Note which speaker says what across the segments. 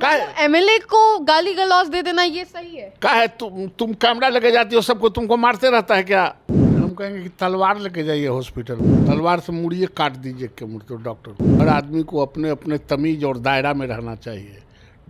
Speaker 1: MLA को गाली गलौज दे देना ये सही है?
Speaker 2: क्या है तुम कैमरा लेके जाती हो, सबको तुमको मारते रहता है क्या? हम कहेंगे कि तलवार लेके जाइए हॉस्पिटल में, तलवार से मुड़िए काट दीजिए के मुड़ते डॉक्टर। हर आदमी को अपने अपने तमीज और दायरा में रहना चाहिए।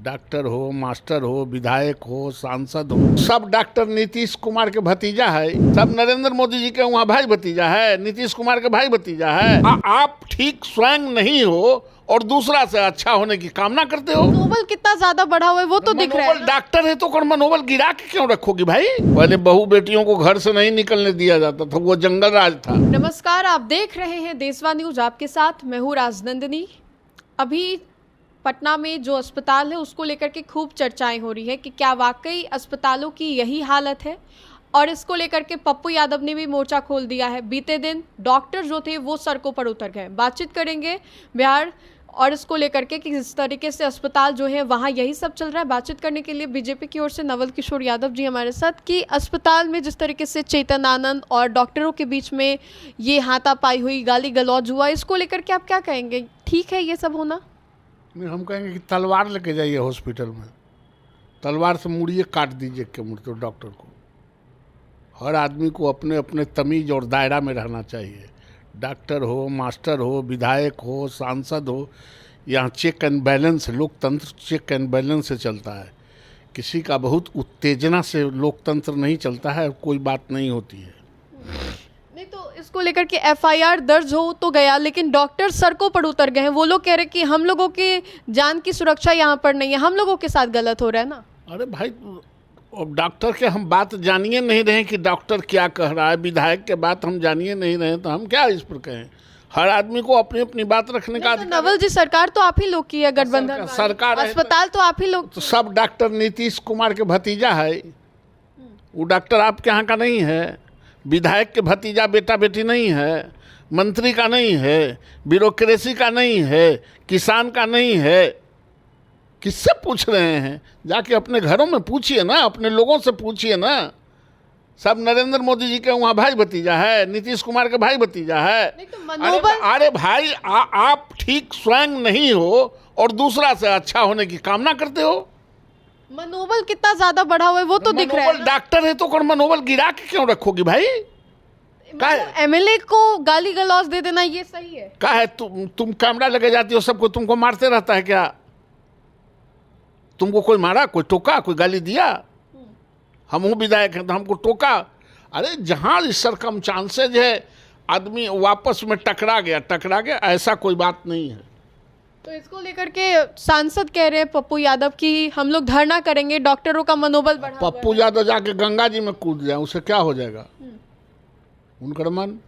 Speaker 2: डॉक्टर हो, मास्टर हो, विधायक हो, सांसद हो, सब डॉक्टर नीतीश कुमार के भतीजा है, सब नरेंद्र मोदी जी के वहाँ भाई भतीजा है, नीतीश कुमार के भाई भतीजा है। आप ठीक स्वयं नहीं हो और दूसरा से अच्छा होने की कामना करते हो।
Speaker 1: मनोबल कितना ज्यादा बढ़ा हुआ है वो तो दिख रहा है।
Speaker 2: डॉक्टर है तो कौन मनोबल गिरा के क्यों रखोगी भाई? पहले बहू बेटियों को घर से नहीं निकलने दिया जाता था, वो जंगल राज था।
Speaker 1: नमस्कार, आप देख रहे हैं देशवा न्यूज, आपके साथ मैं हूँ राजनंदिनी। अभी पटना में जो अस्पताल है उसको लेकर के खूब चर्चाएं हो रही है कि क्या वाकई अस्पतालों की यही हालत है, और इसको लेकर के पप्पू यादव ने भी मोर्चा खोल दिया है। बीते दिन डॉक्टर जो थे वो सड़कों पर उतर गए। बातचीत करेंगे बिहार और इसको लेकर के कि किस तरीके से अस्पताल जो है वहाँ यही सब चल रहा है। बातचीत करने के लिए बीजेपी की ओर से नवल किशोर यादव जी हमारे साथ कि अस्पताल में जिस तरीके से चेतन आनंद और डॉक्टरों के बीच में ये हाथापाई हुई, गाली गलौज हुआ, इसको लेकर के आप क्या कहेंगे? ठीक है ये सब होना?
Speaker 2: हम कहेंगे कि तलवार लेके जाइए हॉस्पिटल में, तलवार से मुड़िए काट दीजिए के मुड़ते डॉक्टर को। हर आदमी को अपने अपने तमीज और दायरा में रहना चाहिए। डॉक्टर हो, मास्टर हो, विधायक हो, सांसद हो, यहाँ चेक एंड बैलेंस, लोकतंत्र चेक एंड बैलेंस से चलता है। किसी का बहुत उत्तेजना से लोकतंत्र नहीं चलता है, कोई बात नहीं होती है।
Speaker 1: नहीं तो इसको लेकर के एफआईआर दर्ज हो तो गया, लेकिन डॉक्टर सड़कों पर उतर गए हैं। वो लोग कह रहे कि हम लोगों की जान की सुरक्षा यहाँ पर नहीं है, हम लोगों के साथ गलत हो रहा है ना।
Speaker 2: अरे भाई, अब डॉक्टर के हम बात जानिए नहीं रहे कि डॉक्टर क्या कह रहा है, विधायक के बात हम जानिए नहीं रहे, तो हम क्या इस पर कहें? हर आदमी को अपनी अपनी बात रखने का
Speaker 1: तो नवल जी, सरकार तो आप ही लोग की है, गठबंधन
Speaker 2: सरकार,
Speaker 1: अस्पताल तो आप ही लोग।
Speaker 2: तो सब डॉक्टर नीतीश कुमार के भतीजा है। वो डॉक्टर आपके यहाँ का नहीं है, विधायक के भतीजा बेटा बेटी नहीं है, मंत्री का नहीं है, ब्यूरोक्रेसी का नहीं है, किसान का नहीं है। किससे पूछ रहे हैं? जाके अपने घरों में पूछिए ना, अपने लोगों से पूछिए ना। सब नरेंद्र मोदी जी के वहाँ भाई भतीजा है, नीतीश कुमार के भाई भतीजा है।
Speaker 1: तो
Speaker 2: अरे भाई, आप ठीक स्वयं नहीं हो और दूसरा से अच्छा होने की कामना करते हो।
Speaker 1: मनोबल कितना ज्यादा बढ़ा हुआ है वो तो दिख रहा है।
Speaker 2: डॉक्टर है तो कौन मनोबल गिरा के क्यों रखोगी भाई?
Speaker 1: एमएलए को गाली गलौज दे देना ये सही है?
Speaker 2: क्या है तुम कैमरा लेके जाती हो, सबको तुमको मारते रहता है क्या? तुमको कोई मारा, कोई टोका, कोई गाली दिया? हम हूँ विधायक हैं तो हमको टोका? अरे जहाँ सर्कमस्टांसेज है, आदमी वापस में टकरा गया, ऐसा कोई बात नहीं है।
Speaker 1: तो इसको लेकर के सांसद कह रहे हैं पप्पू यादव कि हम लोग धरना करेंगे, डॉक्टरों का मनोबल बढ़ा।
Speaker 2: पप्पू यादव जाके गंगा जी में कूद जाए, उससे क्या हो जाएगा? उनका मन।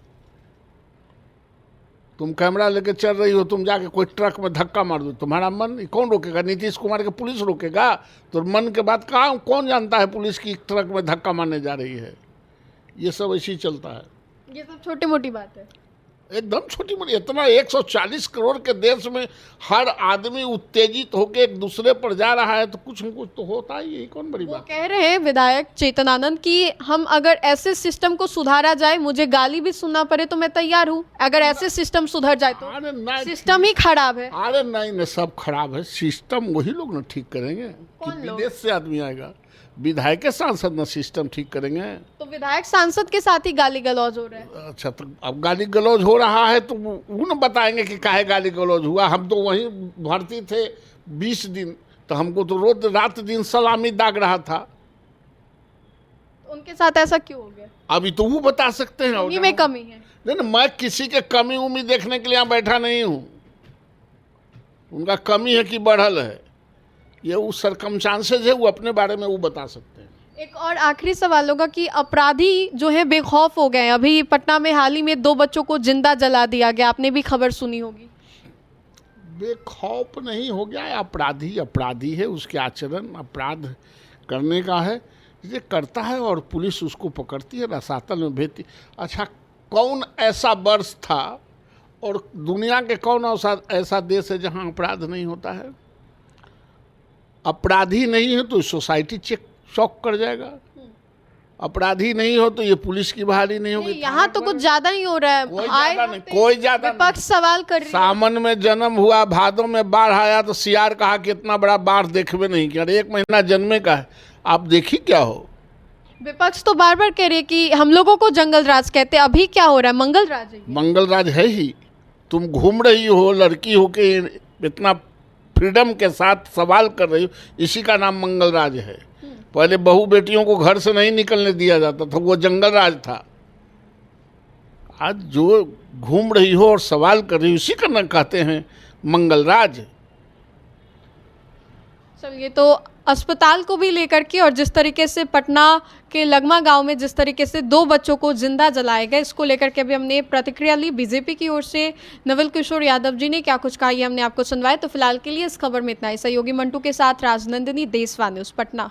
Speaker 2: तुम कैमरा लेके चल रही हो, तुम जाके कोई ट्रक में धक्का मार दो, तुम्हारा मन कौन रोकेगा? नीतीश कुमार के पुलिस रोकेगा? तो मन के बात कहाँ, कौन जानता है पुलिस की ट्रक में धक्का मारने जा रही है? ये सब ऐसे ही चलता है।
Speaker 1: ये सब छोटी मोटी बात है,
Speaker 2: एकदम छोटी मोटी। इतना 140 करोड़ के देश में हर आदमी उत्तेजित होकर एक दूसरे पर जा रहा है, तो कुछ न कुछ तो होता ही है। कौन बड़ी बात?
Speaker 1: कह रहे हैं विधायक चेतन आनंद कि हम अगर ऐसे सिस्टम को सुधारा जाए, मुझे गाली भी सुनना पड़े तो मैं तैयार हूँ, अगर ऐसे सिस्टम सुधर जाए तो।
Speaker 2: अरे नहीं,
Speaker 1: सिस्टम ही खराब है।
Speaker 2: अरे नहीं, सब खराब है। सिस्टम वही लोग ना ठीक करेंगे कि विदेश से आदमी आएगा। विधायक के सांसद न सिस्टम ठीक करेंगे।
Speaker 1: तो विधायक सांसद के साथ ही गाली गलौज हो रहा है।
Speaker 2: अच्छा, तो अब गाली गलौज हो रहा है तो वो न बताएंगे कि काहे गाली गलौज हुआ। हम तो वहीं भर्ती थे 20 दिन, तो हमको तो रोज रात दिन सलामी दाग रहा था।
Speaker 1: उनके साथ ऐसा क्यों हो गया?
Speaker 2: अभी तो वो बता सकते हैं।
Speaker 1: उन्हीं में कमी है।
Speaker 2: नहीं, मैं किसी के कमी उम्मी देखने के लिए यहाँ बैठा नहीं हूँ। उनका कमी है कि बढ़ल है, ये उस सर्कमस्टांसेज है, वो अपने बारे में वो बता सकते हैं।
Speaker 1: एक और आखिरी सवाल होगा कि अपराधी जो है बेखौफ हो गए हैं। अभी पटना में हाल ही में 2 बच्चों को जिंदा जला दिया गया, आपने भी खबर सुनी होगी।
Speaker 2: बेखौफ नहीं हो गया है, अपराधी है, उसके आचरण अपराध करने का है, ये करता है और पुलिस उसको पकड़ती है, रसातल में भेजती। अच्छा, कौन ऐसा वर्ष था और दुनिया के कौन ऐसा देश है जहाँ अपराध नहीं होता है? अपराधी नहीं है तो सोसाइटी चौक कर जाएगा। अपराधी नहीं हो तो ये पुलिस की बहाली नहीं होगी।
Speaker 1: यहाँ तो कुछ ज्यादा ही हो रहा है।
Speaker 2: कोई
Speaker 1: आए
Speaker 2: ज्यादा
Speaker 1: वहाँ
Speaker 2: नहीं,
Speaker 1: पे
Speaker 2: कोई ज्यादा नहीं।
Speaker 1: विपक्ष सवाल कर रही है।
Speaker 2: सावन में जन्म हुआ, भादों में बाढ़ आया तो सियार कहा कि इतना बड़ा बाढ़ देखवे नहीं किया। अरे 1 महीना जन्मे का है, आप देखी क्या हो।
Speaker 1: विपक्ष तो बार बार कह रही है कि हम लोगों को जंगल राज कहते हैं। अभी क्या हो रहा है? मंगल राज है ये।
Speaker 2: मंगल राज है ही। तुम घूम रही हो लड़की हो के इतना फ्रीडम के साथ सवाल कर रही हो, इसी का नाम मंगल राज है। पहले बहू बेटियों को घर से नहीं निकलने दिया जाता था, वो जंगल राज था। आज जो घूम रही हो और सवाल कर रही हो, इसी का नाम कहते हैं मंगल राज।
Speaker 1: चलिए, तो अस्पताल को भी लेकर के और जिस तरीके से पटना के लगमा गांव में जिस तरीके से 2 बच्चों को जिंदा जलाए गए, इसको लेकर के अभी हमने प्रतिक्रिया ली। बीजेपी की ओर से नवल किशोर यादव जी ने क्या कुछ कहा, ये हमने आपको सुनवाया। तो फिलहाल के लिए इस खबर में इतना ही। सहयोगी मंटू के साथ राजनंदिनी, देशवा न्यूज़, पटना।